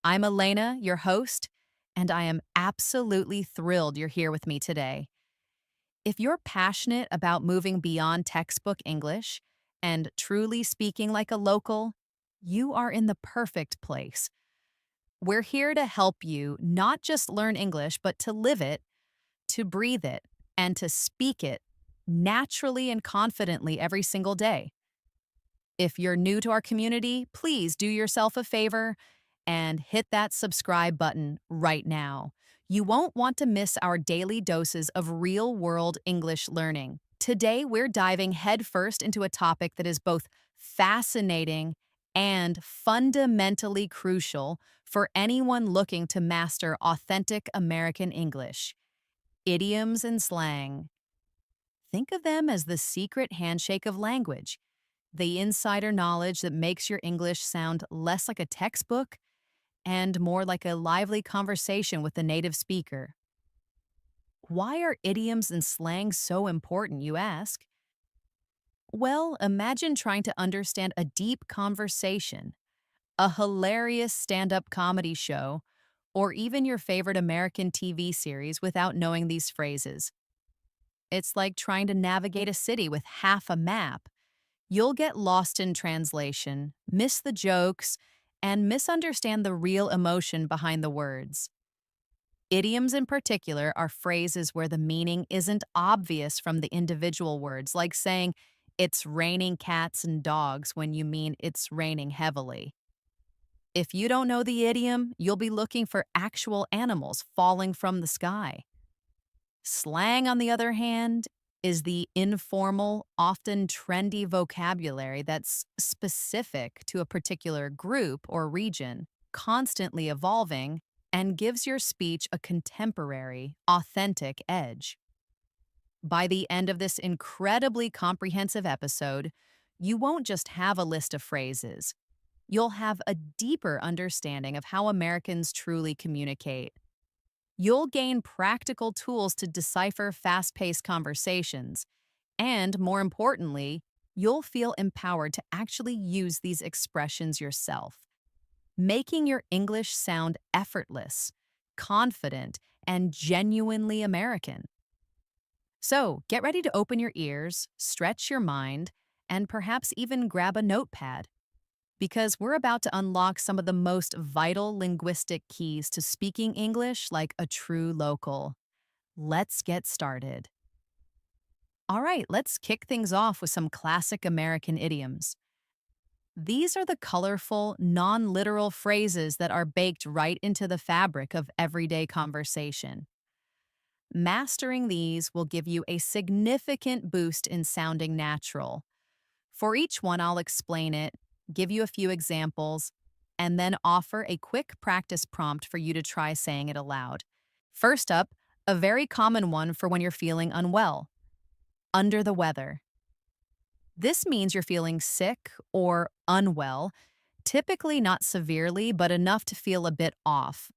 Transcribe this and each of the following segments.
I'm Elena, your host, and I am absolutely thrilled you're here with me today. If you're passionate about moving beyond textbook English and truly speaking like a local, you are in the perfect place. We're here to help you not just learn English, but to live it, to breathe it, and to speak it naturally and confidently every single day. If you're new to our community, please do yourself a favor and hit that subscribe button right now. You won't want to miss our daily doses of real world English learning. Today, we're diving headfirst into a topic that is both fascinating and fundamentally crucial for anyone looking to master authentic American English: idioms and slang. Think of them as the secret handshake of language, the insider knowledge that makes your English sound less like a textbook and more like a lively conversation with the native speaker. Why are idioms and slang so important, you ask? Well, imagine trying to understand a deep conversation, a hilarious stand up comedy show, or even your favorite American TV series without knowing these phrases. It's like trying to navigate a city with half a map. You'll get lost in translation, miss the jokes, and misunderstand the real emotion behind the words. Idioms, in particular, are phrases where the meaning isn't obvious from the individual words, like saying, "It's raining cats and dogs," when you mean it's raining heavily. If you don't know the idiom, you'll be looking for actual animals falling from the sky. Slang, on the other hand, is the informal, often trendy vocabulary that's specific to a particular group or region, constantly evolving, and gives your speech a contemporary, authentic edge. By the end of this incredibly comprehensive episode, you won't just have a list of phrases. You'll have a deeper understanding of how Americans truly communicate. You'll gain practical tools to decipher fast paced conversations. And more importantly, you'll feel empowered to actually use these expressions yourself, making your English sound effortless, confident, and genuinely American. So get ready to open your ears, stretch your mind, and perhaps even grab a notepad, because we're about to unlock some of the most vital linguistic keys to speaking English like a true local. Let's get started. All right, let's kick things off with some classic American idioms. These are the colorful, non literal phrases that are baked right into the fabric of everyday conversation. Mastering these will give you a significant boost in sounding natural. For each one, I'll explain it, give you a few examples, and then offer a quick practice prompt for you to try saying it aloud. First up, a very common one for when you're feeling unwell: under the weather. This means you're feeling sick or unwell, typically not severely, but enough to feel a bit off.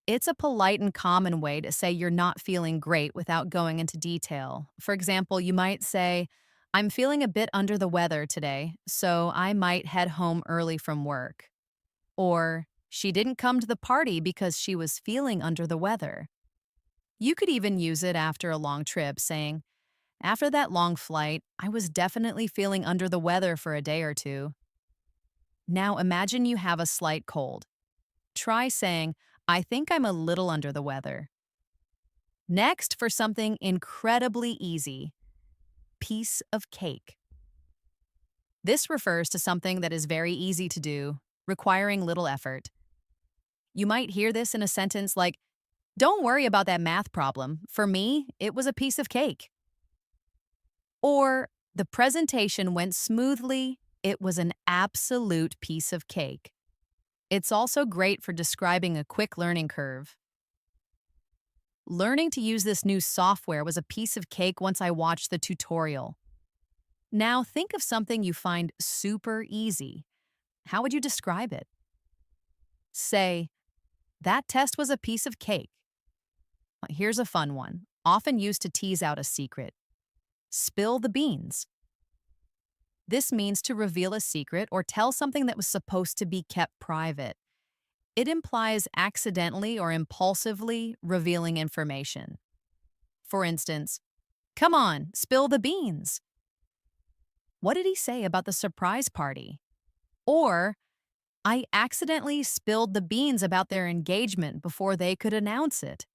It's a polite and common way to say you're not feeling great without going into detail. For example, you might say, "I'm feeling a bit under the weather today, so I might head home early from work." Or, "She didn't come to the party because she was feeling under the weather." You could even use it after a long trip, saying, "After that long flight, I was definitely feeling under the weather for a day or two." Now imagine you have a slight cold. Try saying, "I think I'm a little under the weather." Next, for something incredibly easy: piece of cake. This refers to something that is very easy to do, requiring little effort. You might hear this in a sentence like, "Don't worry about that math problem. For me, it was a piece of cake." Or, "The presentation went smoothly. It was an absolute piece of cake." It's also great for describing a quick learning curve. "Learning to use this new software was a piece of cake once I watched the tutorial." Now think of something you find super easy. How would you describe it? Say, "That test was a piece of cake." Here's a fun one, often used to tease out a secret: spill the beans. This means to reveal a secret or tell something that was supposed to be kept private. It implies accidentally or impulsively revealing information. For instance, come on, spill the beans. What did he say about the surprise party? Or, I accidentally spilled the beans about their engagement before they could announce it.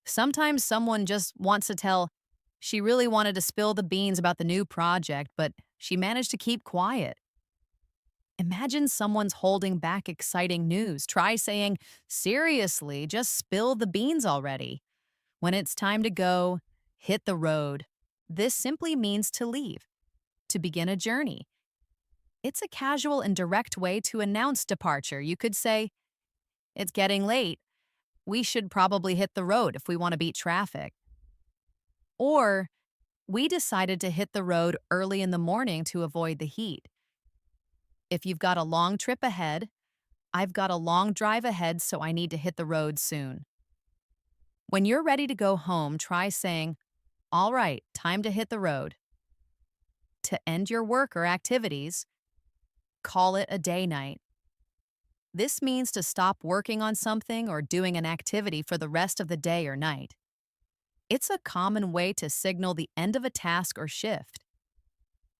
Sometimes someone just wants to tell, she really wanted to spill the beans about the new project, but she managed to keep quiet. Imagine someone's holding back exciting news. Try saying, seriously, just spill the beans already. When it's time to go, hit the road. This simply means to leave, to begin a journey. It's a casual and direct way to announce departure. You could say, it's getting late. We should probably hit the road if we want to beat traffic. Or, we decided to hit the road early in the morning to avoid the heat. If you've got a long trip ahead, I've got a long drive ahead, so I need to hit the road soon. When you're ready to go home, try saying, all right, time to hit the road. To end your work or activities, call it a day night. This means to stop working on something or doing an activity for the rest of the day or night. It's a common way to signal the end of a task or shift.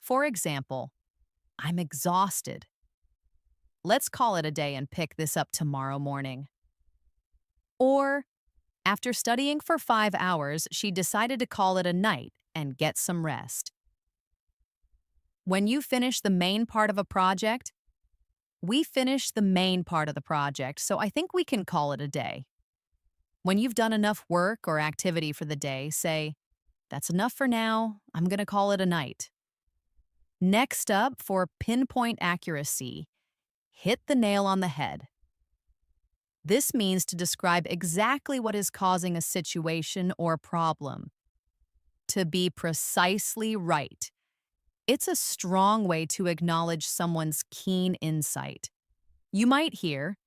For example, I'm exhausted. Let's call it a day and pick this up tomorrow morning. Or, after studying for 5 hours, she decided to call it a night and get some rest. When you finish the main part of a project, we finished the main part of the project, so I think we can call it a day. When you've done enough work or activity for the day, say, that's enough for now, I'm going to call it a night. Next up, for pinpoint accuracy, hit the nail on the head. This means to describe exactly what is causing a situation or problem. To be precisely right. It's a strong way to acknowledge someone's keen insight. You might hear,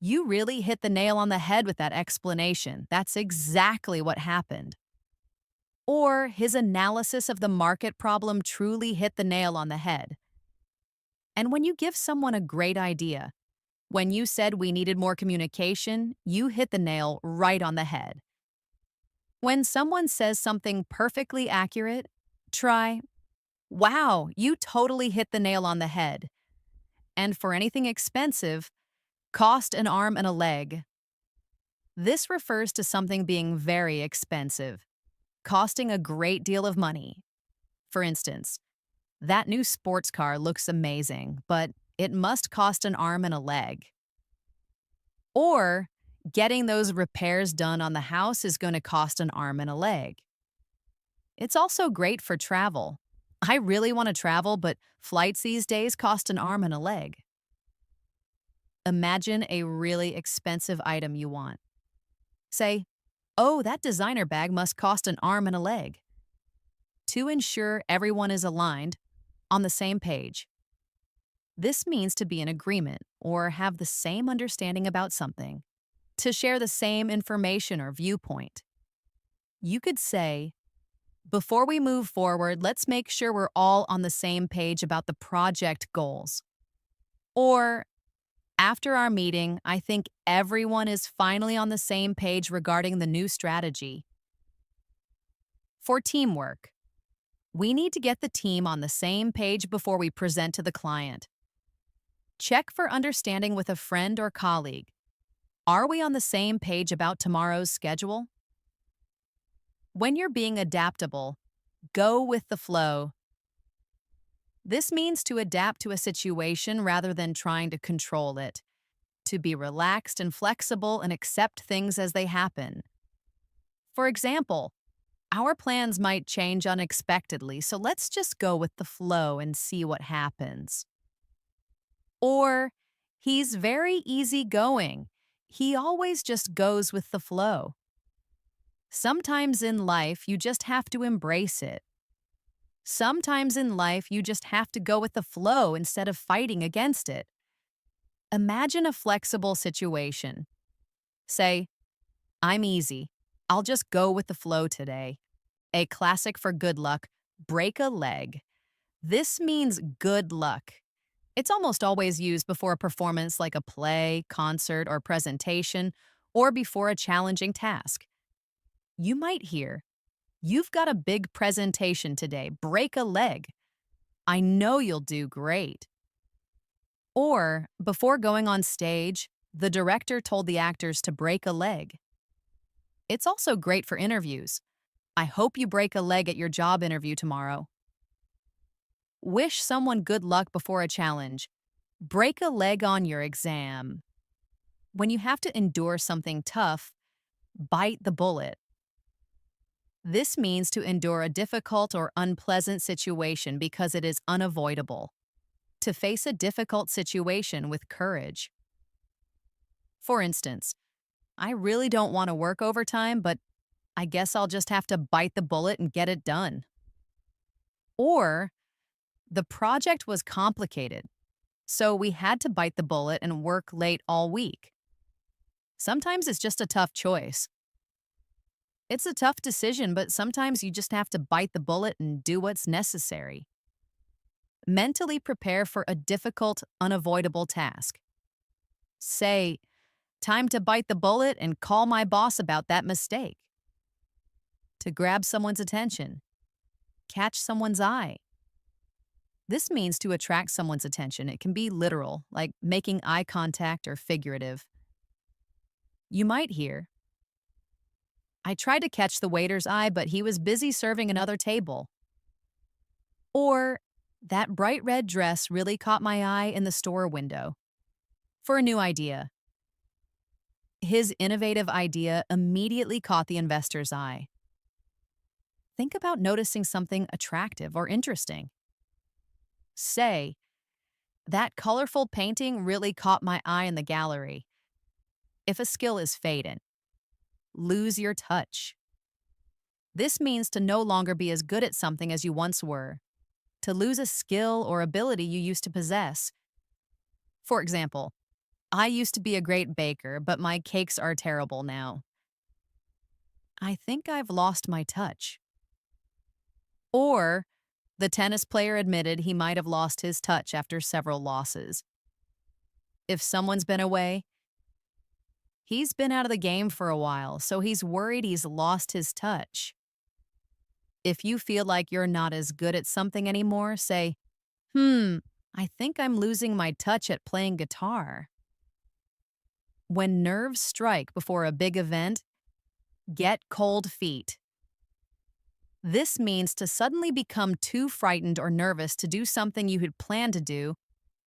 you really hit the nail on the head with that explanation. That's exactly what happened. Or his analysis of the market problem truly hit the nail on the head. And when you give someone a great idea, when you said we needed more communication, you hit the nail right on the head. When someone says something perfectly accurate, try, wow, you totally hit the nail on the head. And for anything expensive, cost an arm and a leg. This refers to something being very expensive, costing a great deal of money. For instance, that new sports car looks amazing, but it must cost an arm and a leg. Or, getting those repairs done on the house is going to cost an arm and a leg. It's also great for travel. I really want to travel, but flights these days cost an arm and a leg. Imagine a really expensive item you want. Say, oh, that designer bag must cost an arm and a leg. To ensure everyone is aligned, on the same page. This means to be in agreement or have the same understanding about something, to share the same information or viewpoint. You could say, before we move forward, let's make sure we're all on the same page about the project goals. Or, after our meeting, I think everyone is finally on the same page regarding the new strategy. For teamwork, we need to get the team on the same page before we present to the client. Check for understanding with a friend or colleague. Are we on the same page about tomorrow's schedule? When you're being adaptable, go with the flow. This means to adapt to a situation rather than trying to control it, to be relaxed and flexible and accept things as they happen. For example, our plans might change unexpectedly, so let's just go with the flow and see what happens. Or, he's very easygoing. He always just goes with the flow. Sometimes in life, you just have to embrace it. Sometimes in life, you just have to go with the flow instead of fighting against it. Imagine a flexible situation. Say, I'm easy. I'll just go with the flow today. A classic for good luck, break a leg. This means good luck. It's almost always used before a performance like a play, concert, or presentation, or before a challenging task. You might hear, "You've got a big presentation today. Break a leg. I know you'll do great." Or, before going on stage, the director told the actors to break a leg. It's also great for interviews. "I hope you break a leg at your job interview tomorrow." Wish someone good luck before a challenge. "Break a leg on your exam." When you have to endure something tough, bite the bullet. This means to endure a difficult or unpleasant situation because it is unavoidable. To face a difficult situation with courage. For instance, "I really don't want to work overtime, but I guess I'll just have to bite the bullet and get it done." Or, "The project was complicated, so we had to bite the bullet and work late all week." Sometimes it's just a tough choice. It's a tough decision, but sometimes you just have to bite the bullet and do what's necessary. Mentally prepare for a difficult, unavoidable task. Say, "Time to bite the bullet and call my boss about that mistake." To grab someone's attention. Catch someone's eye. This means to attract someone's attention. It can be literal, like making eye contact, or figurative. You might hear, "I tried to catch the waiter's eye, but he was busy serving another table." Or, "That bright red dress really caught my eye in the store window." For a new idea. His innovative idea immediately caught the investor's eye. Think about noticing something attractive or interesting. Say, "That colorful painting really caught my eye in the gallery." If a skill is fading, lose your touch. This means to no longer be as good at something as you once were, to lose a skill or ability you used to possess. For example, "I used to be a great baker, but my cakes are terrible now. I think I've lost my touch." Or, "The tennis player admitted he might have lost his touch after several losses." If someone's been away, he's been out of the game for a while, so he's worried he's lost his touch. If you feel like you're not as good at something anymore, say, "I think I'm losing my touch at playing guitar." When nerves strike before a big event, get cold feet. This means to suddenly become too frightened or nervous to do something you had planned to do,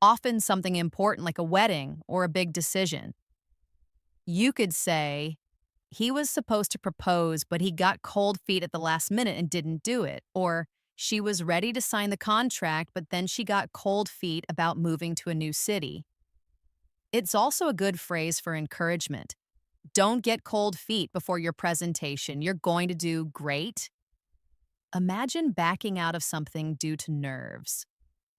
often something important like a wedding or a big decision. You could say, "He was supposed to propose, but he got cold feet at the last minute and didn't do it." Or, "She was ready to sign the contract, but then she got cold feet about moving to a new city." It's also a good phrase for encouragement. Don't get cold feet before your presentation. You're going to do great. Imagine backing out of something due to nerves.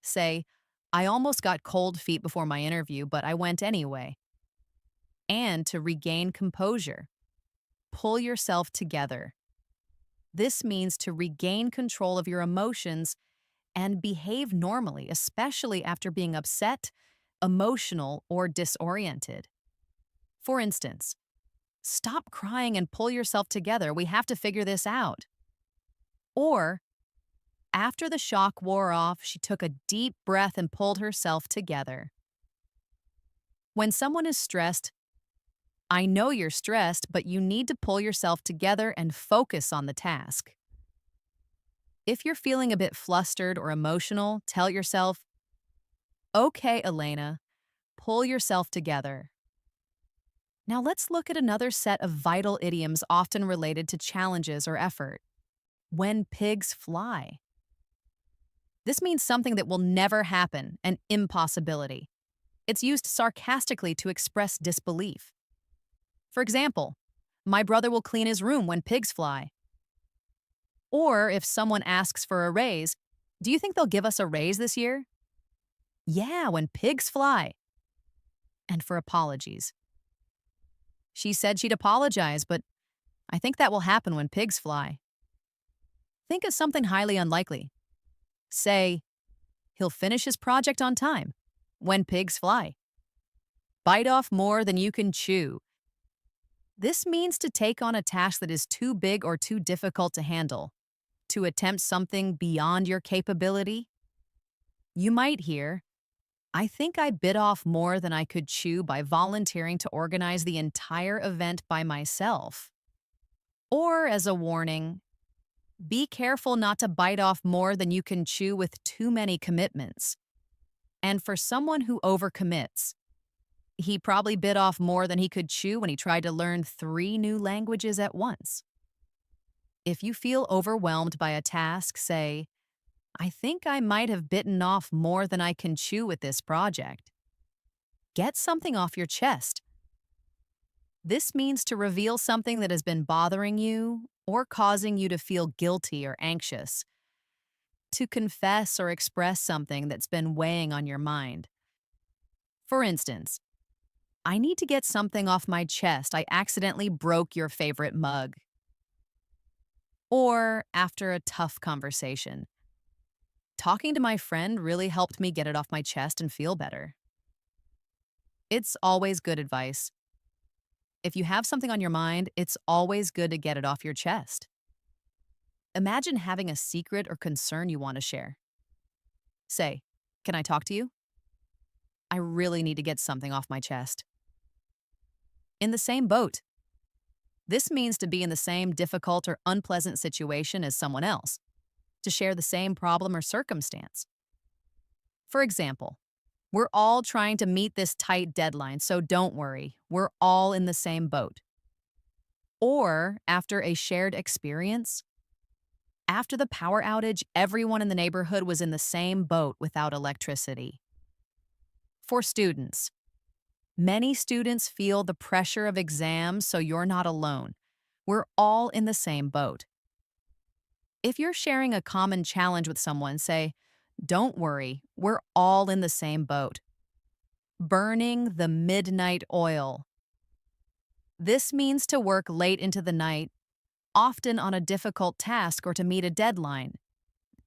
Say, "I almost got cold feet before my interview, but I went anyway." And to regain composure, pull yourself together. This means to regain control of your emotions and behave normally, especially after being upset, emotional, or disoriented. For instance, "Stop crying and pull yourself together. We have to figure this out." Or, "After the shock wore off, she took a deep breath and pulled herself together." When someone is stressed, "I know you're stressed, but you need to pull yourself together and focus on the task." If you're feeling a bit flustered or emotional, tell yourself, "Okay, Elena, pull yourself together." Now let's look at another set of vital idioms often related to challenges or effort. When pigs fly. This means something that will never happen, an impossibility. It's used sarcastically to express disbelief. For example, "My brother will clean his room when pigs fly." Or if someone asks for a raise, "Do you think they'll give us a raise this year?" "Yeah, when pigs fly." And for apologies. "She said she'd apologize, but I think that will happen when pigs fly." Think of something highly unlikely. Say, "He'll finish his project on time." when pigs fly. Bite off more than you can chew. This means to take on a task that is too big or too difficult to handle, to attempt something beyond your capability. You might hear, I think I bit off more than I could chew by volunteering to organize the entire event by myself. Or as a warning, be careful not to bite off more than you can chew with too many commitments. And for someone who overcommits, he probably bit off more than he could chew when he tried to learn 3 new languages at once. If you feel overwhelmed by a task, say, I think I might have bitten off more than I can chew with this project. Get something off your chest. This means to reveal something that has been bothering you or causing you to feel guilty or anxious. To confess or express something that's been weighing on your mind. For instance, I need to get something off my chest. I accidentally broke your favorite mug. Or after a tough conversation. Talking to my friend really helped me get it off my chest and feel better. It's always good advice. If you have something on your mind, it's always good to get it off your chest. Imagine having a secret or concern you want to share. Say, can I talk to you? I really need to get something off my chest. In the same boat. This means to be in the same difficult or unpleasant situation as someone else, to share the same problem or circumstance. For example, we're all trying to meet this tight deadline, so don't worry, we're all in the same boat. Or after a shared experience, after the power outage, everyone in the neighborhood was in the same boat without electricity. For students, many students feel the pressure of exams, so you're not alone. We're all in the same boat. If you're sharing a common challenge with someone, say, don't worry, we're all in the same boat. Burning the midnight oil. This means to work late into the night, often on a difficult task or to meet a deadline.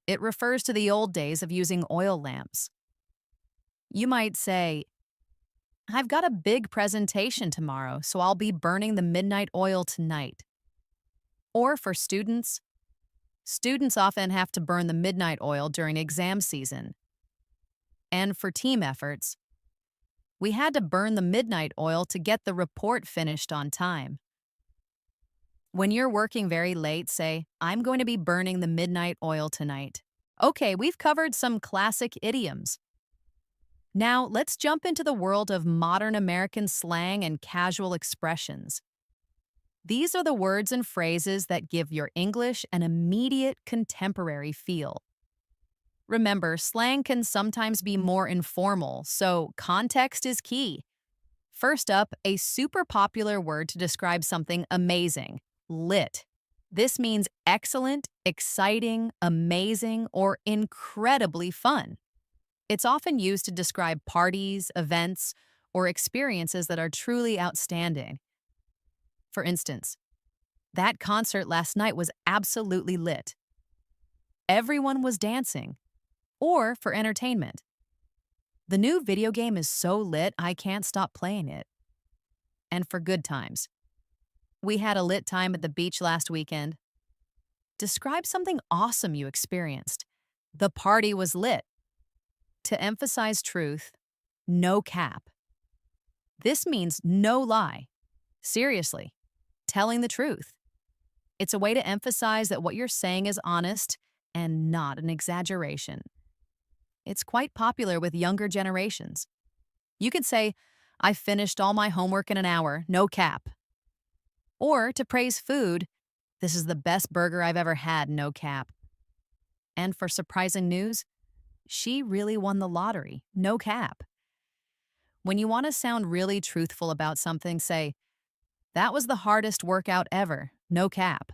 It refers to the old days of using oil lamps. You might say, I've got a big presentation tomorrow, so I'll be burning the midnight oil tonight. Or for students often have to burn the midnight oil during exam season. And for team efforts, we had to burn the midnight oil to get the report finished on time. When you're working very late, say, I'm going to be burning the midnight oil tonight. Okay, we've covered some classic idioms. Now, let's jump into the world of modern American slang and casual expressions. These are the words and phrases that give your English an immediate contemporary feel. Remember, slang can sometimes be more informal, so context is key. First up, a super popular word to describe something amazing, lit. This means excellent, exciting, amazing, or incredibly fun. It's often used to describe parties, events, or experiences that are truly outstanding. For instance, that concert last night was absolutely lit. Everyone was dancing. Or for entertainment. The new video game is so lit, I can't stop playing it. And for good times. We had a lit time at the beach last weekend. Describe something awesome you experienced. The party was lit. To emphasize truth, no cap. This means no lie. Seriously, telling the truth. It's a way to emphasize that what you're saying is honest and not an exaggeration. It's quite popular with younger generations. You could say, I finished all my homework in an hour, no cap. Or to praise food, this is the best burger I've ever had, no cap. And for surprising news, she really won the lottery, no cap. When you want to sound really truthful about something, say, that was the hardest workout ever, no cap.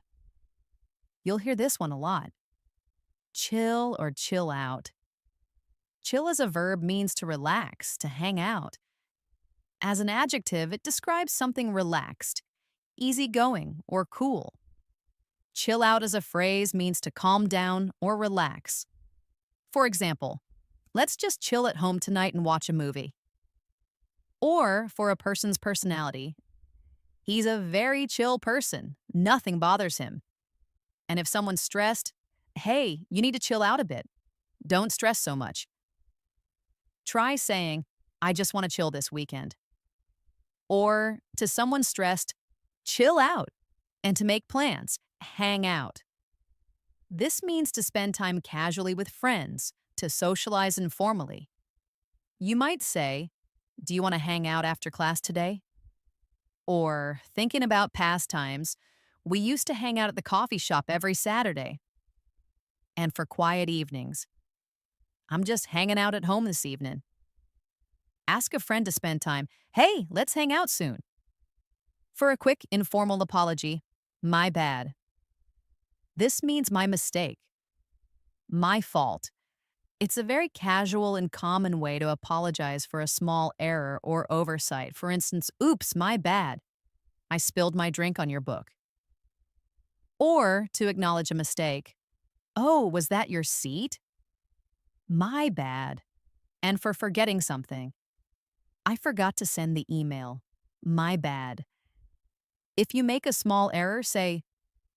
You'll hear this one a lot. Chill or chill out. Chill as a verb means to relax, to hang out. As an adjective, it describes something relaxed, easygoing, or cool. Chill out as a phrase means to calm down or relax. For example, let's just chill at home tonight and watch a movie. Or for a person's personality, he's a very chill person. Nothing bothers him. And if someone's stressed, hey, you need to chill out a bit. Don't stress so much. Try saying, I just want to chill this weekend. Or to someone stressed, chill out. And to make plans, hang out. This means to spend time casually with friends, to socialize informally. You might say, do you want to hang out after class today? Or, thinking about past times, we used to hang out at the coffee shop every Saturday. And for quiet evenings, I'm just hanging out at home this evening. Ask a friend to spend time. Hey, let's hang out soon. For a quick informal apology, my bad. This means my mistake. My fault. It's a very casual and common way to apologize for a small error or oversight. For instance, oops, my bad. I spilled my drink on your book. Or to acknowledge a mistake. Oh, was that your seat? My bad. And for forgetting something. I forgot to send the email. My bad. If you make a small error, say,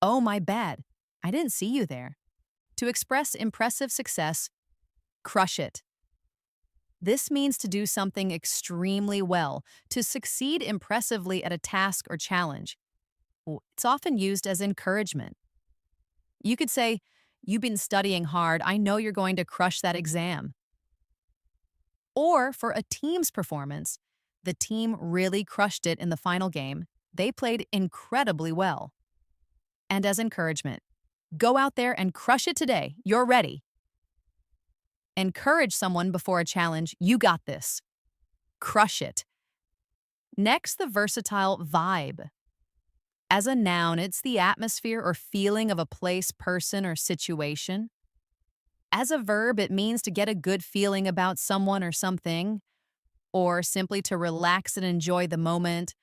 oh, my bad. I didn't see you there. To express impressive success, crush it. This means to do something extremely well, to succeed impressively at a task or challenge. It's often used as encouragement. You could say, you've been studying hard. I know you're going to crush that exam. Or for a team's performance, the team really crushed it in the final game. They played incredibly well. And as encouragement, go out there and crush it today. You're ready. Encourage someone before a challenge. You got this. Crush it. Next, the versatile vibe. As a noun, it's the atmosphere or feeling of a place, person, or situation. As a verb, it means to get a good feeling about someone or something, or simply to relax and enjoy the moment,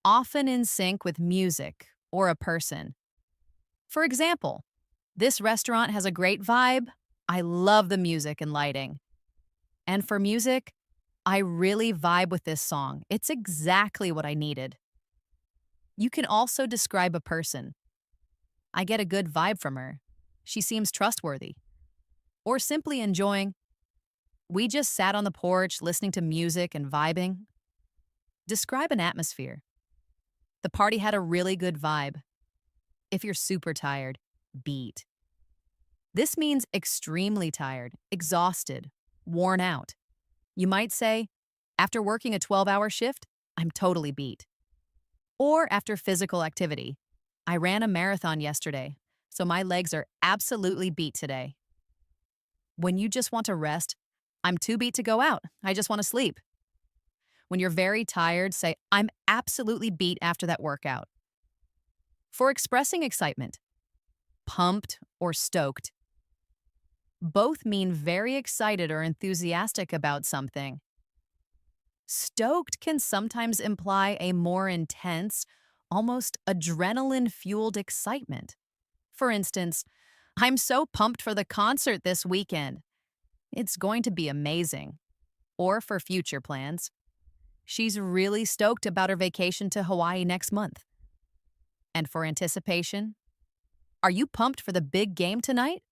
often in sync with music or a person. For example, this restaurant has a great vibe. I love the music and lighting. And for music, I really vibe with this song. It's exactly what I needed. You can also describe a person. I get a good vibe from her. She seems trustworthy. Or simply enjoying. We just sat on the porch listening to music and vibing. Describe an atmosphere. The party had a really good vibe. If you're super tired, beat. This means extremely tired, exhausted, worn out. You might say, after working a 12-hour shift, I'm totally beat. Or after physical activity, I ran a marathon yesterday, so my legs are absolutely beat today. When you just want to rest, I'm too beat to go out. I just want to sleep. When you're very tired, say, I'm absolutely beat after that workout. For expressing excitement, pumped or stoked. Both mean very excited or enthusiastic about something. Stoked can sometimes imply a more intense, almost adrenaline-fueled excitement. For instance, I'm so pumped for the concert this weekend. It's going to be amazing. Or for future plans. She's really stoked about her vacation to Hawaii next month. And for anticipation, are you pumped for the big game tonight?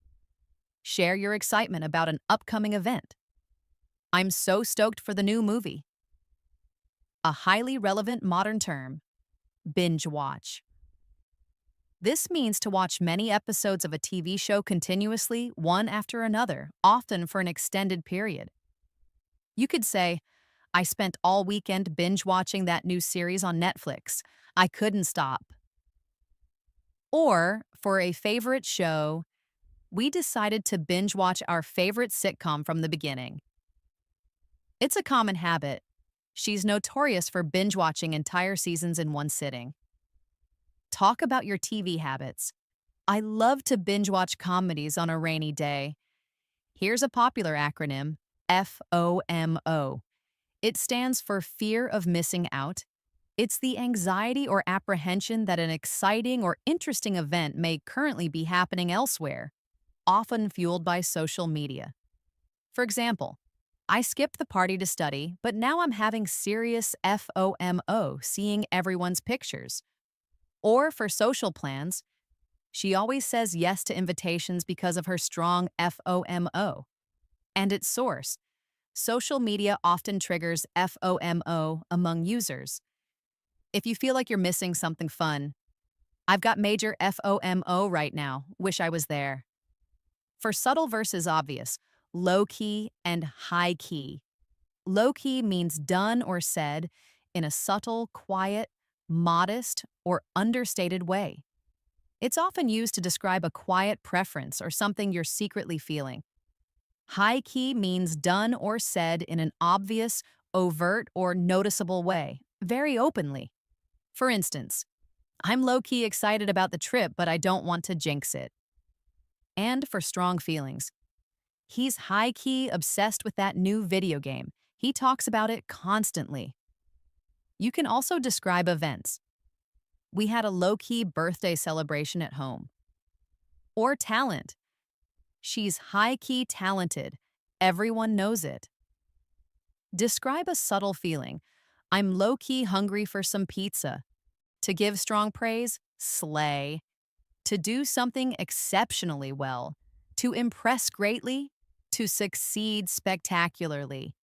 Share your excitement about an upcoming event. I'm so stoked for the new movie. A highly relevant modern term, binge watch. This means to watch many episodes of a TV show continuously, one after another, often for an extended period. You could say, I spent all weekend binge watching that new series on Netflix. I couldn't stop. Or, for a favorite show, we decided to binge watch our favorite sitcom from the beginning. It's a common habit. She's notorious for binge watching entire seasons in one sitting. Talk about your TV habits. I love to binge watch comedies on a rainy day. Here's a popular acronym, FOMO. It stands for fear of missing out. It's the anxiety or apprehension that an exciting or interesting event may currently be happening elsewhere, often fueled by social media. For example, I skipped the party to study, but now I'm having serious FOMO seeing everyone's pictures. Or for social plans, she always says yes to invitations because of her strong FOMO. And its source. Social media often triggers FOMO among users. If you feel like you're missing something fun, I've got major FOMO right now. Wish I was there. For subtle versus obvious, low key and high key. Low key means done or said in a subtle, quiet, modest, or understated way. It's often used to describe a quiet preference or something you're secretly feeling. High key means done or said in an obvious, overt, or noticeable way, very openly. For instance, I'm low key excited about the trip, but I don't want to jinx it. And for strong feelings, he's high key obsessed with that new video game. He talks about it constantly. You can also describe events. We had a low key birthday celebration at home. Or talent. She's high key talented. Everyone knows it. Describe a subtle feeling. I'm low key hungry for some pizza. To give strong praise, slay. To do something exceptionally well. To impress greatly. To succeed spectacularly.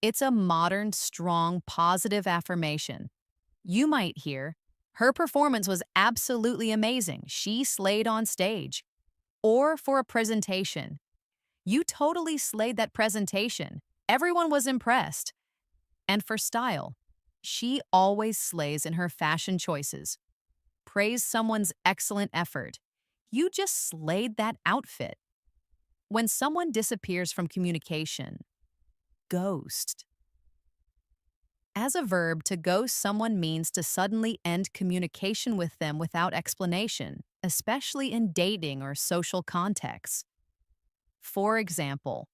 It's a modern, strong, positive affirmation. You might hear, her performance was absolutely amazing. She slayed on stage. Or for a presentation. You totally slayed that presentation. Everyone was impressed. And for style, she always slays in her fashion choices. Praise someone's excellent effort. You just slayed that outfit. When someone disappears from communication, ghost. As a verb, to ghost someone means to suddenly end communication with them without explanation, especially in dating or social contexts. For example,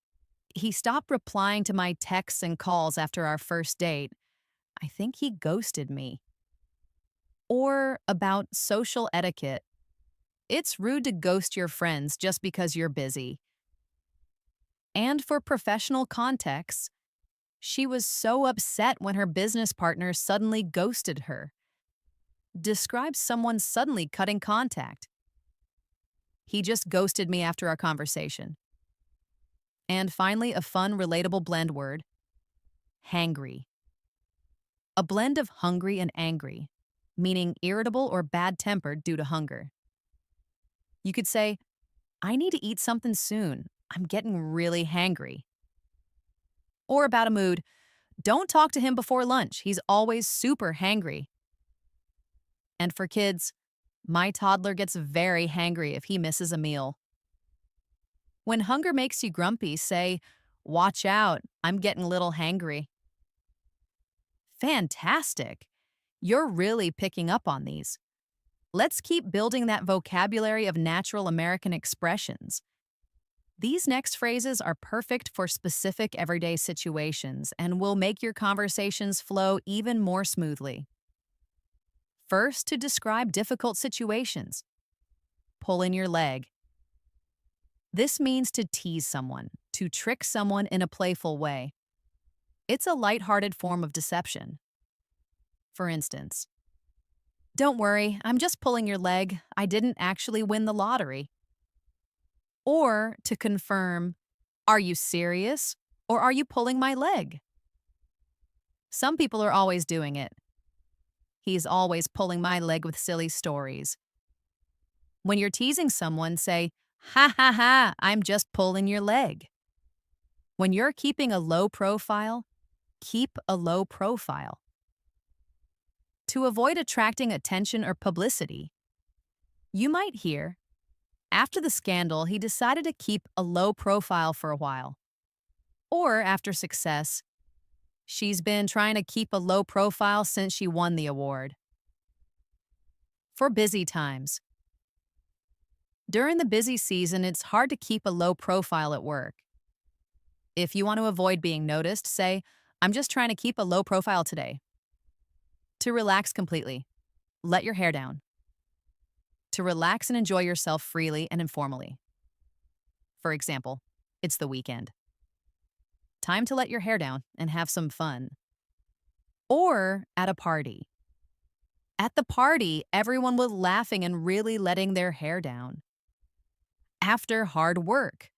he stopped replying to my texts and calls after our first date. I think he ghosted me. Or about social etiquette. It's rude to ghost your friends just because you're busy. And for professional contexts, she was so upset when her business partner suddenly ghosted her. Describe someone suddenly cutting contact. He just ghosted me after our conversation. And finally, a fun, relatable blend word, hangry. A blend of hungry and angry, meaning irritable or bad-tempered due to hunger. You could say, I need to eat something soon. I'm getting really hangry. Or about a mood, don't talk to him before lunch. He's always super hangry. And for kids, my toddler gets very hangry if he misses a meal. When hunger makes you grumpy, say, watch out, I'm getting a little hangry. Fantastic! You're really picking up on these. Let's keep building that vocabulary of natural American expressions. These next phrases are perfect for specific everyday situations and will make your conversations flow even more smoothly. First, to describe difficult situations. Pull in your leg. This means to tease someone, to trick someone in a playful way. It's a lighthearted form of deception. For instance, don't worry, I'm just pulling your leg. I didn't actually win the lottery. Or to confirm, are you serious or are you pulling my leg? Some people are always doing it. He's always pulling my leg with silly stories. When you're teasing someone, say, ha ha ha, I'm just pulling your leg. When you're keeping a low profile, keep a low profile. To avoid attracting attention or publicity, you might hear, after the scandal, he decided to keep a low profile for a while. Or after success, she's been trying to keep a low profile since she won the award. For busy times. During the busy season, it's hard to keep a low profile at work. If you want to avoid being noticed, say, I'm just trying to keep a low profile today. To relax completely, let your hair down. To relax and enjoy yourself freely and informally. For example, it's the weekend. time to let your hair down and have some fun. Or at a party. At the party, everyone was laughing and really letting their hair down. After hard work.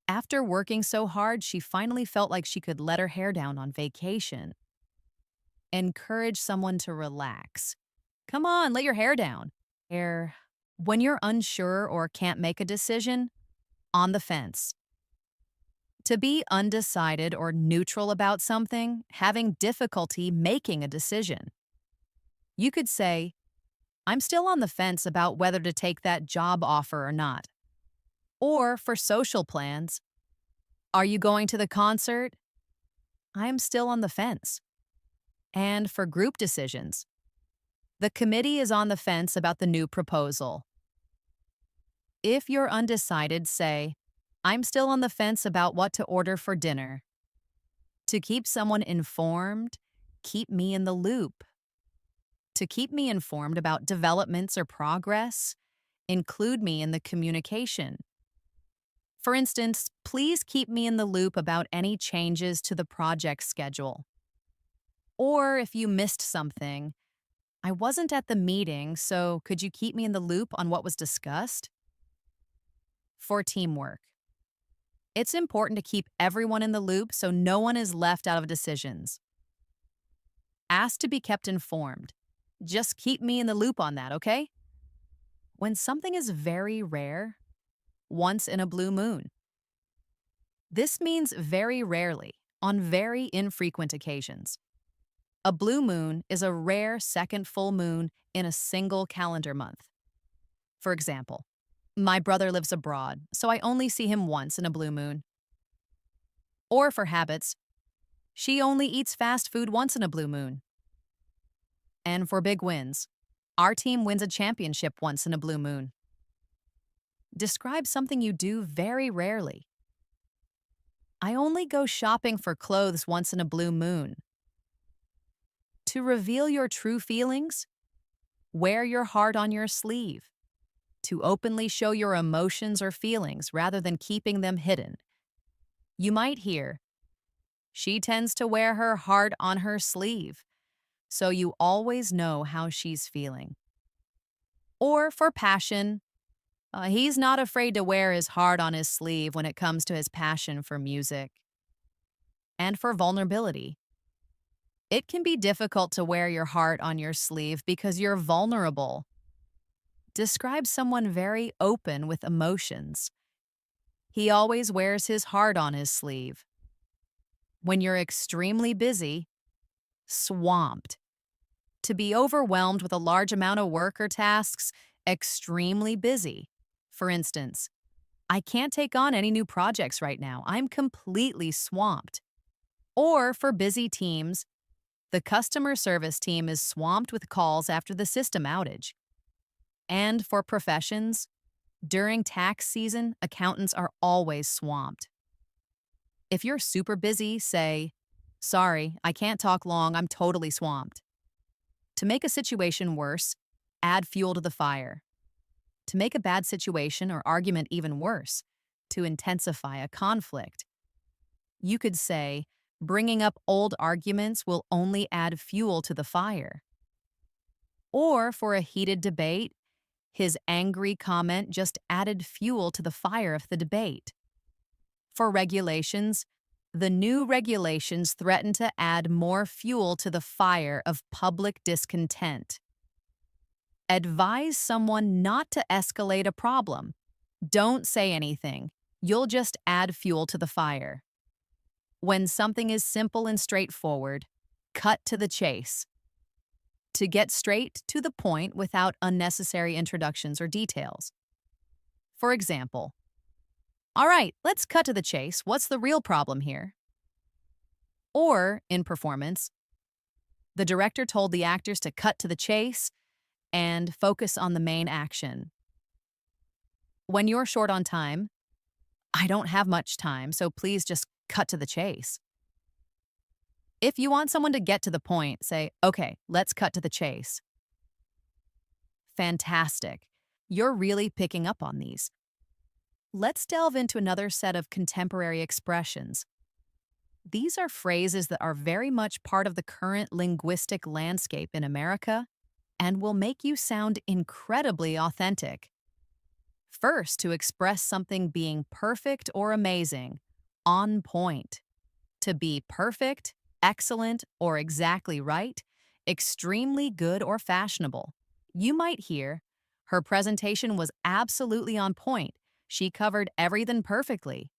After working so hard, she finally felt like she could let her hair down on vacation. Encourage someone to relax. Come on, let your hair down. Hair. When you're unsure or can't make a decision, on the fence. To be undecided or neutral about something, having difficulty making a decision. You could say, I'm still on the fence about whether to take that job offer or not. Or for social plans, are you going to the concert? I'm still on the fence. And for group decisions, the committee is on the fence about the new proposal. If you're undecided, say, I'm still on the fence about what to order for dinner. To keep someone informed, keep me in the loop. To keep me informed about developments or progress, include me in the communication. For instance, please keep me in the loop about any changes to the project schedule. Or if you missed something, I wasn't at the meeting, so could you keep me in the loop on what was discussed? For teamwork. It's important to keep everyone in the loop so no one is left out of decisions. Ask to be kept informed. Just keep me in the loop on that, okay? When something is very rare, once in a blue moon. This means very rarely, on very infrequent occasions. A blue moon is a rare second full moon in a single calendar month. For example, my brother lives abroad, so I only see him once in a blue moon. Or for habits, she only eats fast food once in a blue moon. And for big wins, our team wins a championship once in a blue moon. Describe something you do very rarely. I only go shopping for clothes once in a blue moon. To reveal your true feelings, wear your heart on your sleeve. To openly show your emotions or feelings rather than keeping them hidden. You might hear, she tends to wear her heart on her sleeve, so you always know how she's feeling. Or for passion, he's not afraid to wear his heart on his sleeve when it comes to his passion for music. And for vulnerability, it can be difficult to wear your heart on your sleeve because you're vulnerable. Describe someone very open with emotions. He always wears his heart on his sleeve. When you're extremely busy, swamped. To be overwhelmed with a large amount of work or tasks, extremely busy. For instance, I can't take on any new projects right now. I'm completely swamped. Or for busy teams, the customer service team is swamped with calls after the system outage. And for professions, during tax season, accountants are always swamped. If you're super busy, say, sorry, I can't talk long, I'm totally swamped. To make a situation worse, add fuel to the fire. To make a bad situation or argument even worse, to intensify a conflict. You could say, bringing up old arguments will only add fuel to the fire. Or for a heated debate, his angry comment just added fuel to the fire of the debate. For regulations, the new regulations threaten to add more fuel to the fire of public discontent. Advise someone not to escalate a problem. Don't say anything. You'll just add fuel to the fire. When something is simple and straightforward, cut to the chase. To get straight to the point without unnecessary introductions or details. For example, all right, let's cut to the chase. What's the real problem here? Or, in performance, the director told the actors to cut to the chase and focus on the main action. When you're short on time, I don't have much time, so please just cut to the chase. If you want someone to get to the point, say, okay, let's cut to the chase. Fantastic. You're really picking up on these. Let's delve into another set of contemporary expressions. These are phrases that are very much part of the current linguistic landscape in America and will make you sound incredibly authentic. First, to express something being perfect or amazing, on point. To be perfect, excellent, or exactly right, extremely good or fashionable. You might hear, her presentation was absolutely on point. She covered everything perfectly.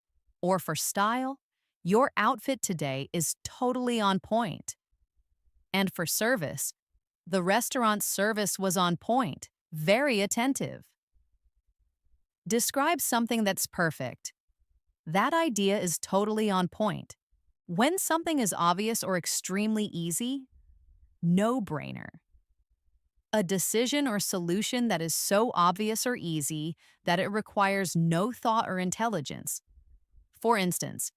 Or for style, your outfit today is totally on point. And for service, the restaurant's service was on point, very attentive. Describe something that's perfect. That idea is totally on point. When something is obvious or extremely easy, no brainer. A decision or solution that is so obvious or easy that it requires no thought or intelligence. For instance,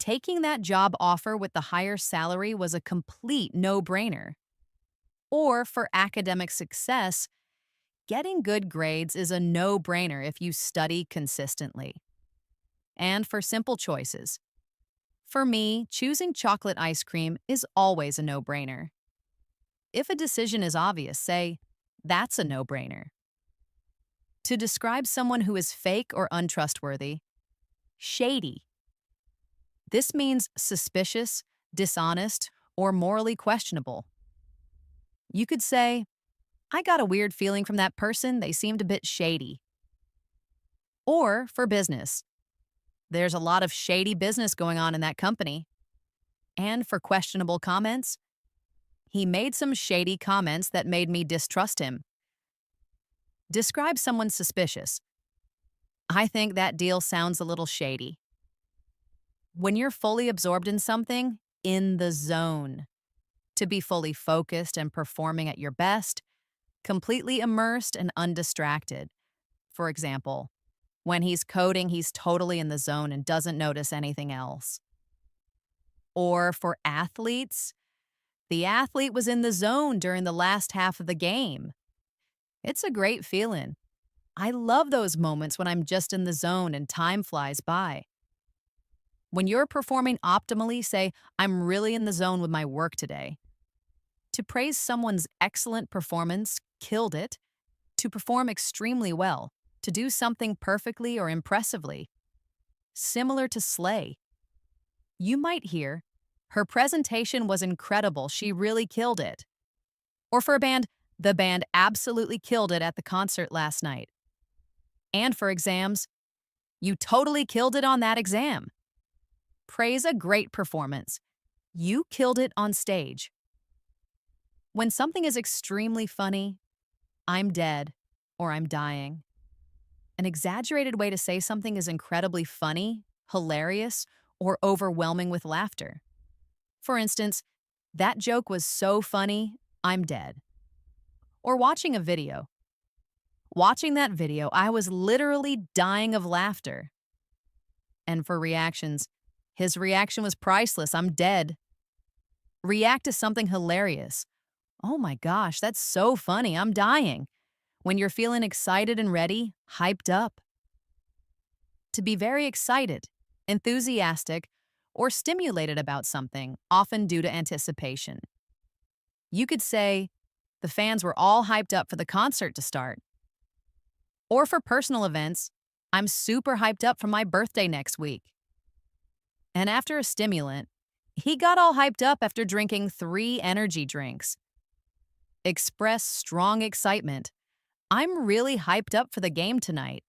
taking that job offer with the higher salary was a complete no brainer. Or for academic success, getting good grades is a no brainer if you study consistently. And for simple choices, for me, choosing chocolate ice cream is always a no brainer. If a decision is obvious, say, that's a no brainer. To describe someone who is fake or untrustworthy, shady. This means suspicious, dishonest, or morally questionable. You could say, I got a weird feeling from that person, they seemed a bit shady. Or for business, there's a lot of shady business going on in that company. And for questionable comments, he made some shady comments that made me distrust him. Describe someone suspicious. I think that deal sounds a little shady. When you're fully absorbed in something, in the zone. To be fully focused and performing at your best, completely immersed and undistracted. For example, when he's coding, he's totally in the zone and doesn't notice anything else. Or for athletes, the athlete was in the zone during the last half of the game. It's a great feeling. I love those moments when I'm just in the zone and time flies by. When you're performing optimally, say, I'm really in the zone with my work today. To praise someone's excellent performance, killed it. To perform extremely well. To do something perfectly or impressively. Similar to slay. You might hear, her presentation was incredible, she really killed it. Or for a band, the band absolutely killed it at the concert last night. And for exams, you totally killed it on that exam. Praise a great performance. You killed it on stage. When something is extremely funny, I'm dead or I'm dying. An exaggerated way to say something is incredibly funny, hilarious, or overwhelming with laughter. For instance, that joke was so funny, I'm dead. Or watching a video. Watching that video, I was literally dying of laughter. And for reactions, his reaction was priceless, I'm dead. React to something hilarious. Oh my gosh, that's so funny, I'm dying. When you're feeling excited and ready, hyped up. To be very excited, enthusiastic, or stimulated about something, often due to anticipation. You could say, the fans were all hyped up for the concert to start. Or for personal events, I'm super hyped up for my birthday next week. And after a stimulant, he got all hyped up after drinking 3 energy drinks. Express strong excitement. I'm really hyped up for the game tonight.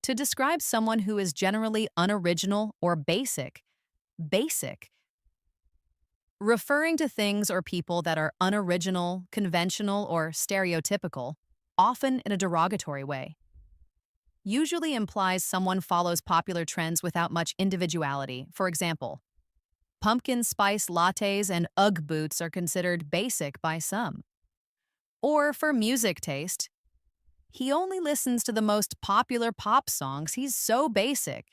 To describe someone who is generally unoriginal or basic. Basic. Referring to things or people that are unoriginal, conventional, or stereotypical, often in a derogatory way. Usually implies someone follows popular trends without much individuality. For example, pumpkin spice lattes and Ugg boots are considered basic by some. Or for music taste, he only listens to the most popular pop songs, he's so basic.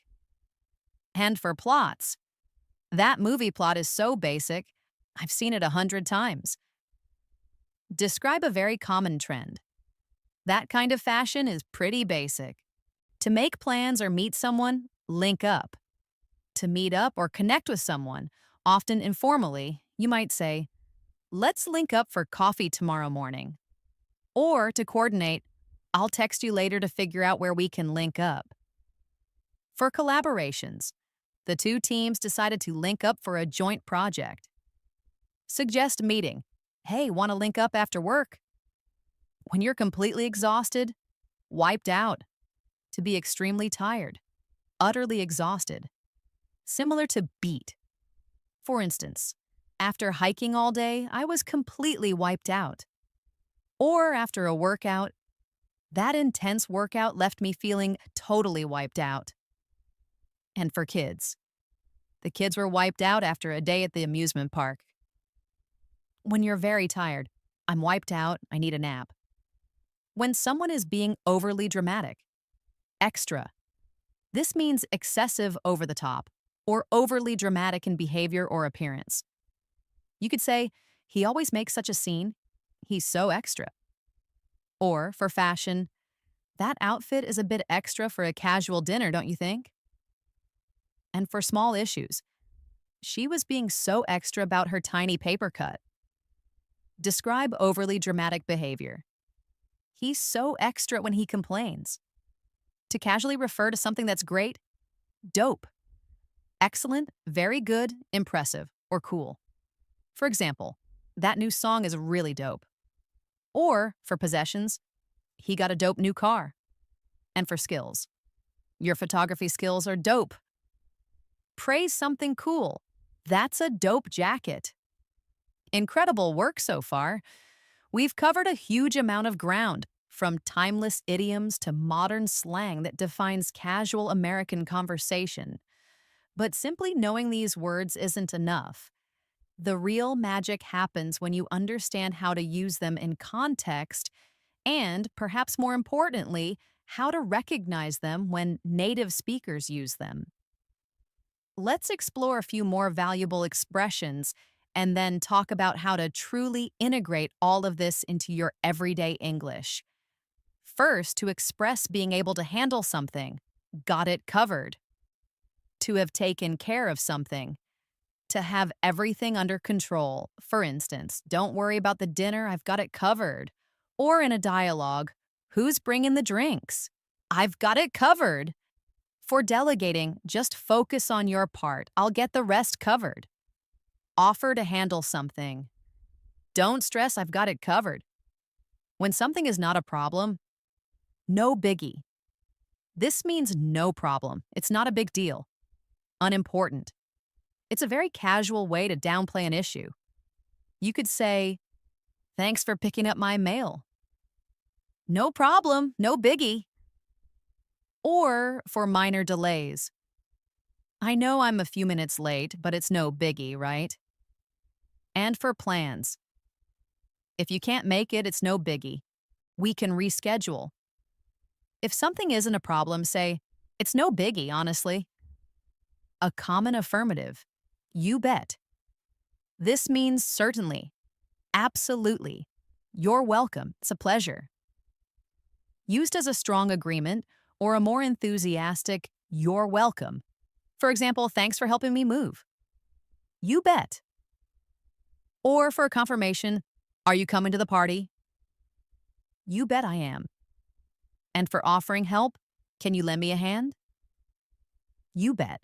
And for plots, that movie plot is so basic, I've seen it 100 times. Describe a very common trend. That kind of fashion is pretty basic. To make plans or meet someone, link up. To meet up or connect with someone, often informally, you might say, let's link up for coffee tomorrow morning. Or to coordinate, I'll text you later to figure out where we can link up. For collaborations, the two teams decided to link up for a joint project. Suggest meeting. Hey, want to link up after work? When you're completely exhausted, wiped out. To be extremely tired, utterly exhausted. Similar to beat. For instance, after hiking all day, I was completely wiped out. Or after a workout, that intense workout left me feeling totally wiped out. And for kids, the kids were wiped out after a day at the amusement park. When you're very tired, I'm wiped out, I need a nap. When someone is being overly dramatic, extra. This means excessive over the top, or overly dramatic in behavior or appearance. You could say, he always makes such a scene. He's so extra. Or, for fashion, that outfit is a bit extra for a casual dinner, don't you think? And for small issues, she was being so extra about her tiny paper cut. Describe overly dramatic behavior. He's so extra when he complains. To casually refer to something that's great, dope. Excellent, very good, impressive, or cool. For example, that new song is really dope. Or, for possessions, he got a dope new car. And for skills, your photography skills are dope. Praise something cool. That's a dope jacket. Incredible work so far. We've covered a huge amount of ground, from timeless idioms to modern slang that defines casual American conversation. But simply knowing these words isn't enough. The real magic happens when you understand how to use them in context and, perhaps more importantly, how to recognize them when native speakers use them. Let's explore a few more valuable expressions and then talk about how to truly integrate all of this into your everyday English. First, to express being able to handle something, got it covered. To have taken care of something, to have everything under control. For instance, don't worry about the dinner, I've got it covered. Or in a dialogue, who's bringing the drinks? I've got it covered. For delegating, just focus on your part, I'll get the rest covered. Offer to handle something. Don't stress, I've got it covered. When something is not a problem, no biggie. This means no problem. It's not a big deal. Unimportant. It's a very casual way to downplay an issue. You could say, thanks for picking up my mail. No problem, no biggie. Or for minor delays. I know I'm a few minutes late, but it's no biggie, right? And for plans. If you can't make it, it's no biggie. We can reschedule. If something isn't a problem, say, it's no biggie, honestly. A common affirmative. You bet. This means certainly. Absolutely. You're welcome. It's a pleasure. Used as a strong agreement or a more enthusiastic, you're welcome. For example, thanks for helping me move. You bet. Or for a confirmation, are you coming to the party? You bet I am. And for offering help, can you lend me a hand? You bet.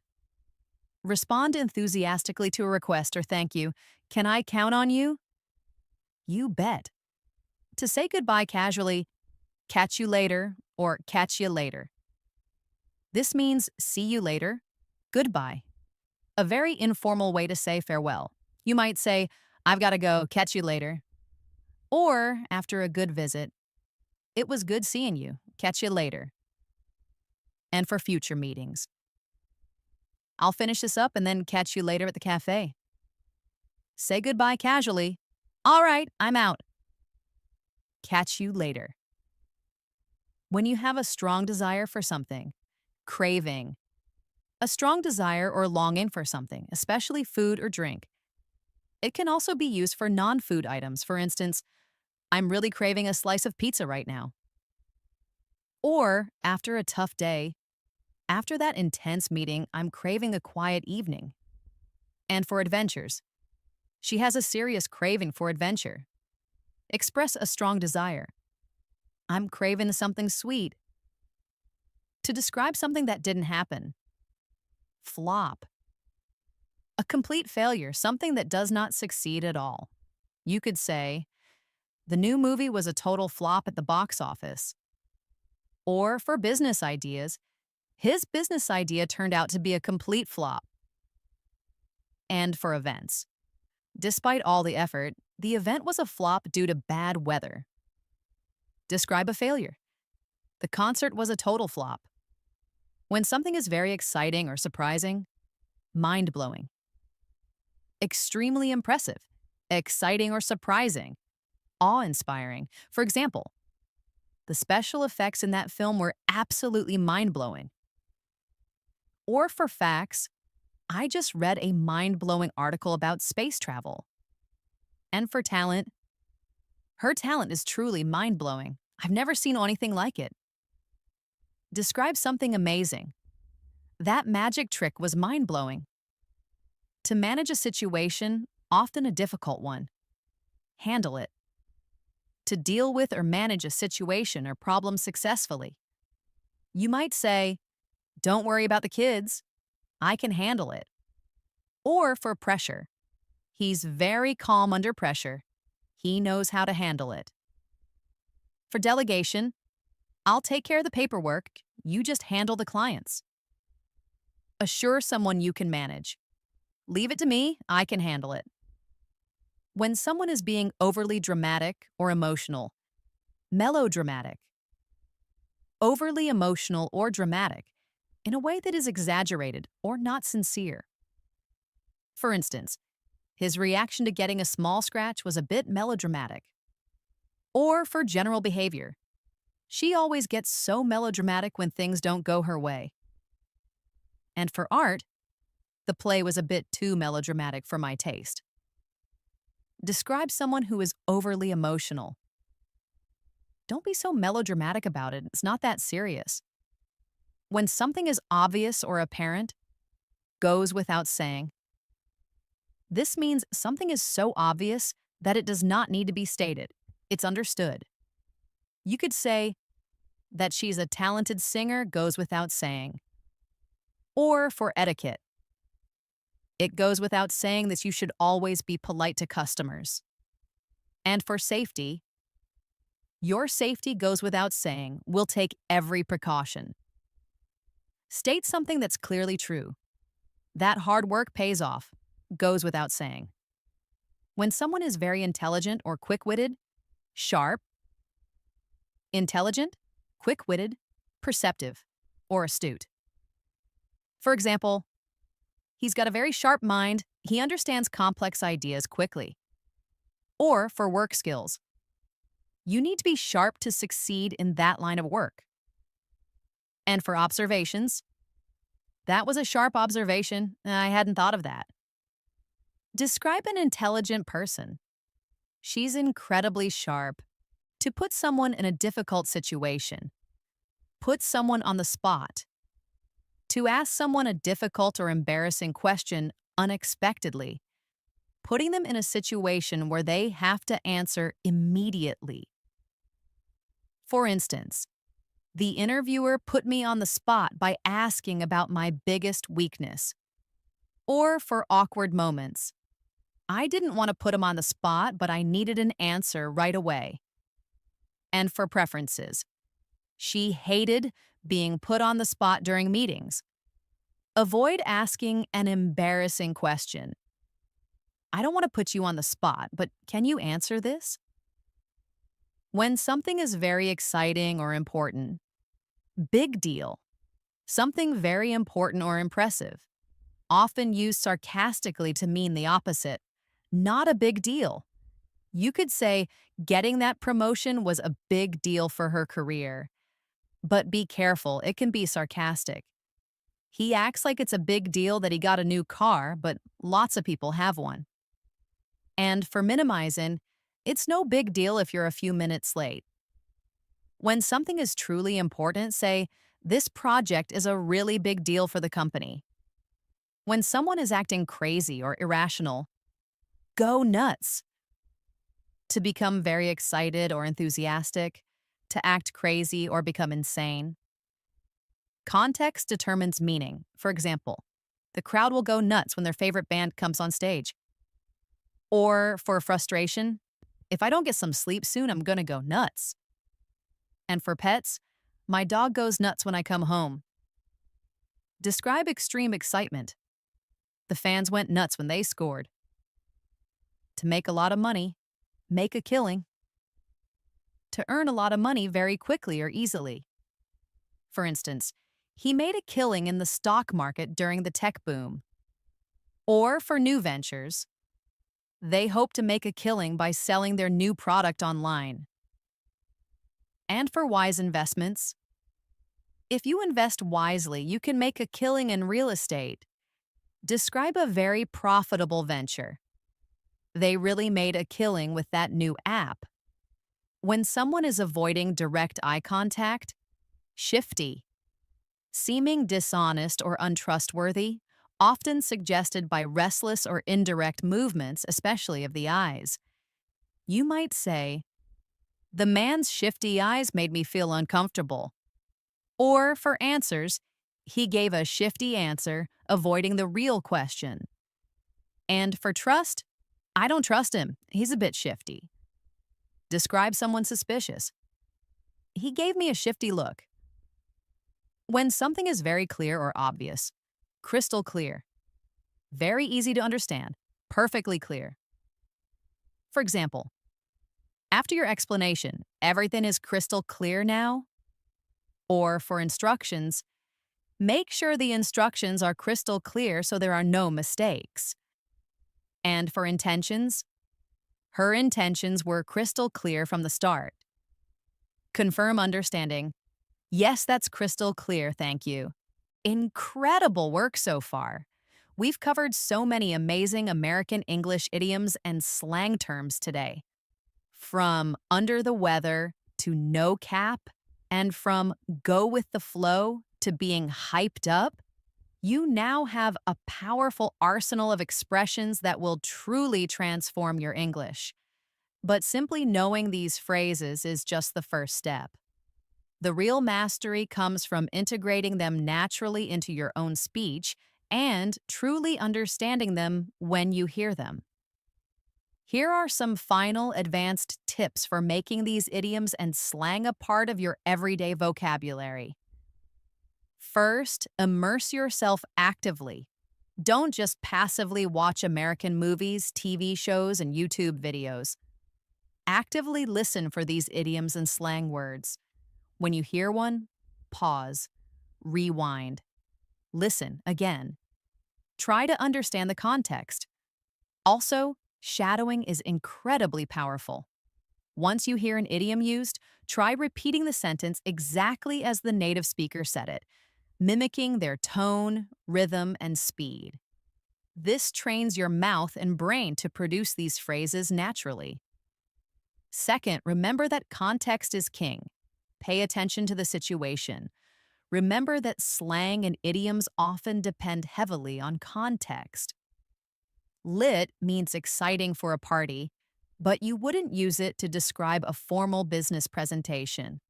Respond enthusiastically to a request or thank you. Can I count on you? You bet. To say goodbye casually, catch you later or catch you later. This means see you later, goodbye. A very informal way to say farewell. You might say, I've got to go, catch you later. Or, after a good visit, it was good seeing you, catch you later. And for future meetings, I'll finish this up and then catch you later at the cafe. Say goodbye casually. All right, I'm out. Catch you later. When you have a strong desire for something, craving, a strong desire or longing for something, especially food or drink. It can also be used for non-food items. For instance, I'm really craving a slice of pizza right now. Or, after a tough day, After that intense meeting, I'm craving a quiet evening. And for adventures, she has a serious craving for adventure. Express a strong desire. I'm craving something sweet. To describe something that didn't happen. Flop. A complete failure, something that does not succeed at all. You could say, the new movie was a total flop at the box office. Or for business ideas, his business idea turned out to be a complete flop. And for events, despite all the effort, the event was a flop due to bad weather. Describe a failure. The concert was a total flop. When something is very exciting or surprising, mind-blowing. Extremely impressive, exciting or surprising, awe-inspiring. For example, the special effects in that film were absolutely mind-blowing. Or for facts, I just read a mind-blowing article about space travel. And for talent, her talent is truly mind-blowing. I've never seen anything like it. Describe something amazing. That magic trick was mind-blowing. To manage a situation, often a difficult one. Handle it. To deal with or manage a situation or problem successfully. You might say, don't worry about the kids. I can handle it. Or for pressure. He's very calm under pressure. He knows how to handle it. For delegation, I'll take care of the paperwork. You just handle the clients. Assure someone you can manage. Leave it to me. I can handle it. When someone is being overly dramatic or emotional, melodramatic. Overly emotional or dramatic in a way that is exaggerated or not sincere. For instance, his reaction to getting a small scratch was a bit melodramatic. Or for general behavior, she always gets so melodramatic when things don't go her way. And for art, the play was a bit too melodramatic for my taste. Describe someone who is overly emotional. Don't be so melodramatic about it. It's not that serious. When something is obvious or apparent, goes without saying. This means something is so obvious that it does not need to be stated. It's understood. You could say that she's a talented singer goes without saying. Or for etiquette, it goes without saying that you should always be polite to customers. And for safety, your safety goes without saying. We'll take every precaution. State something that's clearly true. That hard work pays off. Goes without saying. When someone is very intelligent or quick-witted, sharp, intelligent, quick-witted, perceptive, or astute. For example, he's got a very sharp mind. He understands complex ideas quickly. Or for work skills. You need to be sharp to succeed in that line of work. And for observations, that was a sharp observation. I hadn't thought of that. Describe an intelligent person. She's incredibly sharp. To put someone in a difficult situation. Put someone on the spot. To ask someone a difficult or embarrassing question unexpectedly. Putting them in a situation where they have to answer immediately. For instance, the interviewer put me on the spot by asking about my biggest weakness. Or for awkward moments. I didn't want to put him on the spot, but I needed an answer right away. And for preferences. She hated being put on the spot during meetings. Avoid asking an embarrassing question. I don't want to put you on the spot, but can you answer this? When something is very exciting or important, big deal. Something very important or impressive. Often used sarcastically to mean the opposite. Not a big deal. You could say getting that promotion was a big deal for her career. But be careful, it can be sarcastic. He acts like it's a big deal that he got a new car, but lots of people have one. And for minimizing, it's no big deal if you're a few minutes late. When something is truly important, say, This project is a really big deal for the company. When someone is acting crazy or irrational, go nuts. To become very excited or enthusiastic, to act crazy or become insane. Context determines meaning. For example, the crowd will go nuts when their favorite band comes on stage. Or for frustration, if I don't get some sleep soon, I'm gonna go nuts. And for pets, my dog goes nuts when I come home. Describe extreme excitement. The fans went nuts when they scored. To make a lot of money, make a killing. To earn a lot of money very quickly or easily. For instance, he made a killing in the stock market during the tech boom. Or for new ventures, they hope to make a killing by selling their new product online. And for wise investments, if you invest wisely, you can make a killing in real estate. Describe a very profitable venture. They really made a killing with that new app. When someone is avoiding direct eye contact, shifty. Seeming dishonest or untrustworthy, often suggested by restless or indirect movements, especially of the eyes. You might say, "The man's shifty eyes made me feel uncomfortable." Or for answers, "He gave a shifty answer, avoiding the real question." And for trust, "I don't trust him. He's a bit shifty." Describe someone suspicious. "He gave me a shifty look." When something is very clear or obvious, crystal clear, very easy to understand, perfectly clear. For example, after your explanation, everything is crystal clear now? Or for instructions, make sure the instructions are crystal clear so there are no mistakes. And for intentions, her intentions were crystal clear from the start. Confirm understanding. Yes, that's crystal clear, thank you. Incredible work so far. We've covered so many amazing American English idioms and slang terms today. From under the weather to no cap, and from go with the flow to being hyped up, you now have a powerful arsenal of expressions that will truly transform your English. But simply knowing these phrases is just the first step. The real mastery comes from integrating them naturally into your own speech and truly understanding them when you hear them. Here are some final advanced tips for making these idioms and slang a part of your everyday vocabulary. First, immerse yourself actively. Don't just passively watch American movies, TV shows, and YouTube videos. Actively listen for these idioms and slang words. When you hear one, pause, rewind, listen again. Try to understand the context. Also, shadowing is incredibly powerful. Once you hear an idiom used, try repeating the sentence exactly as the native speaker said it, mimicking their tone, rhythm, and speed. This trains your mouth and brain to produce these phrases naturally. Second, remember that context is king. Pay attention to the situation. Remember that slang and idioms often depend heavily on context. Lit means exciting for a party, but you wouldn't use it to describe a formal business presentation.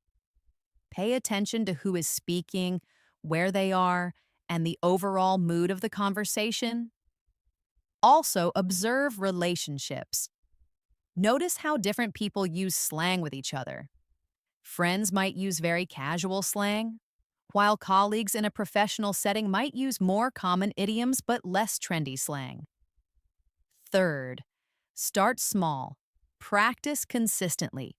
Pay attention to who is speaking, where they are, and the overall mood of the conversation. Also, observe relationships. Notice how different people use slang with each other. Friends might use very casual slang, while colleagues in a professional setting might use more common idioms but less trendy slang. Third, start small. Practice consistently.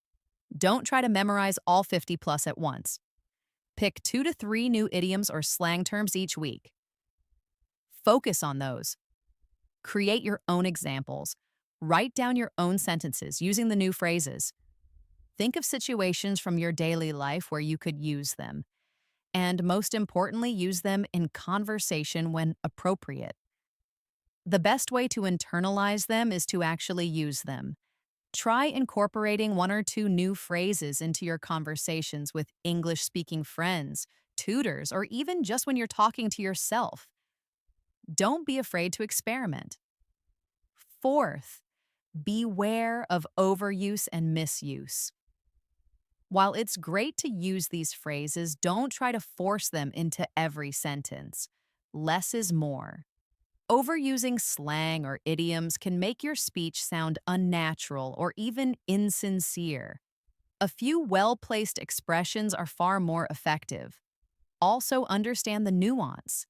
Don't try to memorize all 50 plus at once. Pick 2 to 3 new idioms or slang terms each week. Focus on those. Create your own examples. Write down your own sentences using the new phrases. Think of situations from your daily life where you could use them. And most importantly, use them in conversation when appropriate. The best way to internalize them is to actually use them. Try incorporating 1 or 2 new phrases into your conversations with English-speaking friends, tutors, or even just when you're talking to yourself. Don't be afraid to experiment. Fourth, beware of overuse and misuse. While it's great to use these phrases, don't try to force them into every sentence. Less is more. Overusing slang or idioms can make your speech sound unnatural or even insincere. A few well placed expressions are far more effective. Also, understand the nuance.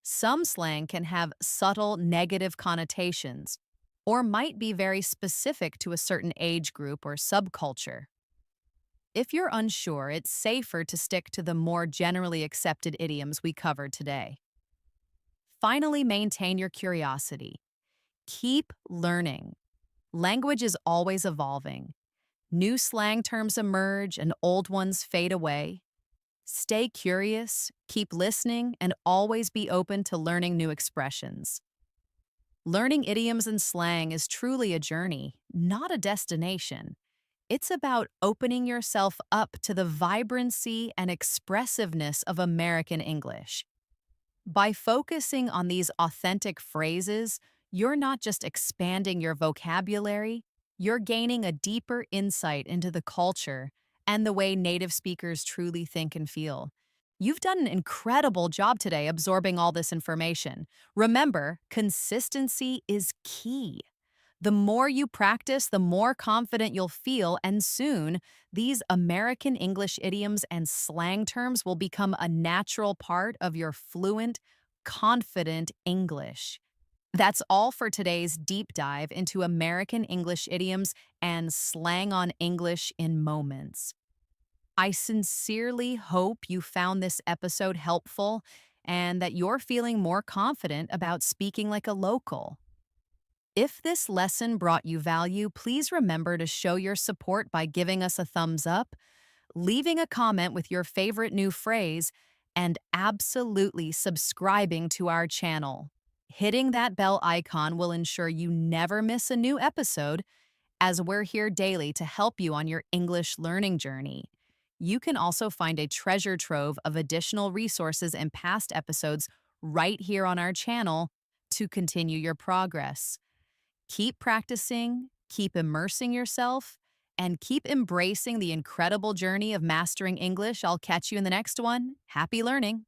Some slang can have subtle negative connotations or might be very specific to a certain age group or subculture. If you're unsure, it's safer to stick to the more generally accepted idioms we covered today. Finally, maintain your curiosity. Keep learning. Language is always evolving. New slang terms emerge and old ones fade away. Stay curious, keep listening, and always be open to learning new expressions. Learning idioms and slang is truly a journey, not a destination. It's about opening yourself up to the vibrancy and expressiveness of American English. By focusing on these authentic phrases, you're not just expanding your vocabulary, you're gaining a deeper insight into the culture and the way native speakers truly think and feel. You've done an incredible job today absorbing all this information. Remember, consistency is key. The more you practice, the more confident you'll feel, and soon, these American English idioms and slang terms will become a natural part of your fluent, confident English. That's all for today's deep dive into American English idioms and slang on English in moments. I sincerely hope you found this episode helpful and that you're feeling more confident about speaking like a local. If this lesson brought you value, please remember to show your support by giving us a thumbs up, leaving a comment with your favorite new phrase, and absolutely subscribing to our channel. Hitting that bell icon will ensure you never miss a new episode, as we're here daily to help you on your English learning journey. You can also find a treasure trove of additional resources and past episodes right here on our channel to continue your progress. Keep practicing, keep immersing yourself, and keep embracing the incredible journey of mastering English. I'll catch you in the next one. Happy learning!